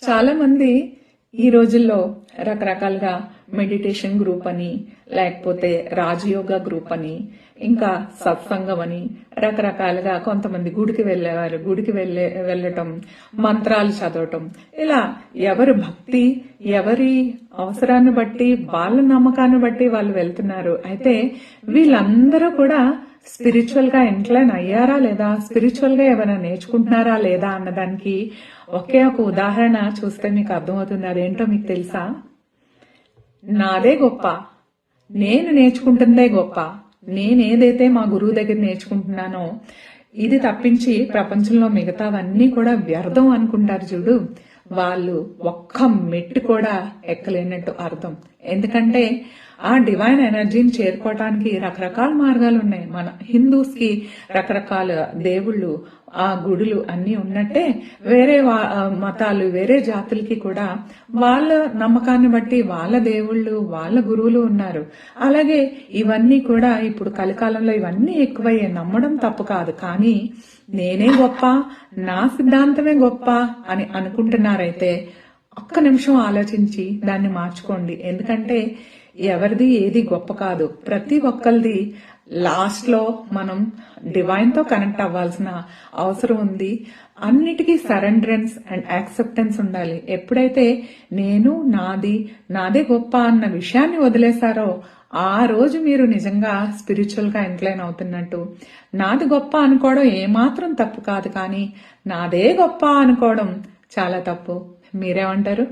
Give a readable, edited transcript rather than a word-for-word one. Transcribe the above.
చాలా మంది ఈ రోజుల్లో రకరకాలుగా మెడిటేషన్ గ్రూప్ అని, లేకపోతే రాజయోగా గ్రూప్ అని, ఇంకా సత్సంగం అని రకరకాలుగా కొంతమంది గుడికి వెళ్ళేవారు, గుడికి వెళ్ళటం, మంత్రాలు చదవటం, ఇలా ఎవరి భక్తి ఎవరి అవసరాన్ని బట్టి వాళ్ళ నమ్మకాన్ని బట్టి వాళ్ళు వెళ్తున్నారు. అయితే వీళ్ళందరూ కూడా స్పిరిచువల్ గా ఇంక్లైన్ అయ్యారా లేదా, స్పిరిచువల్ గా ఏమైనా నేర్చుకుంటున్నారా లేదా అన్నదానికి ఒకే ఒక ఉదాహరణ చూస్తే మీకు అర్థమవుతుంది. అదేంటో మీకు తెలుసా? నాదే గొప్ప, నేను నేర్చుకుంటుందే గొప్ప, నేనేదైతే మా గురువు దగ్గర నేర్చుకుంటున్నానో ఇది తప్పించి ప్రపంచంలో మిగతావన్నీ కూడా వ్యర్థం అనుకుంటారు చూడు, వాళ్ళు ఒక్క మెట్టు కూడా ఎక్కలేనట్టు అర్థం. ఎందుకంటే ఆ డివైన్ ఎనర్జీని చేరుకోవటానికి రకరకాల మార్గాలు ఉన్నాయి. మన హిందూస్ కి రకరకాల దేవుళ్ళు, ఆ గుడులు అన్ని ఉన్నట్టే వేరే మతాలు, వేరే జాతులకి కూడా వాళ్ళ నమ్మకాన్ని బట్టి వాళ్ళ దేవుళ్ళు, వాళ్ళ గురువులు ఉన్నారు. అలాగే ఇవన్నీ కూడా ఇప్పుడు కలికాలంలో ఇవన్నీ ఎక్కువయ్యే. నమ్మడం తప్పు కాదు, కానీ నేనే గొప్ప, నా సిద్ధాంతమే గొప్ప అని అనుకుంటున్నారైతే ఒక్క నిమిషం ఆలోచించి దాన్ని మార్చుకోండి. ఎందుకంటే ఎవరిది ఏది గొప్ప కాదు, ప్రతి ఒక్కరిది లాస్ట్ లో మనం డివైన్ తో కనెక్ట్ అవ్వాల్సిన అవసరం ఉంది. అన్నిటికీ సరెండరెన్స్ అండ్ యాక్సెప్టెన్స్ ఉండాలి. ఎప్పుడైతే నేను నాదే గొప్ప అన్న విషయాన్ని వదిలేశారో ఆ రోజు మీరు నిజంగా స్పిరిచువల్ గా ఎంక్లైన్ అవుతున్నట్టు. నాది గొప్ప అనుకోవడం ఏమాత్రం తప్పు కాదు, కానీ నాదే గొప్ప అనుకోవడం చాలా తప్పు. మీరేమంటారు?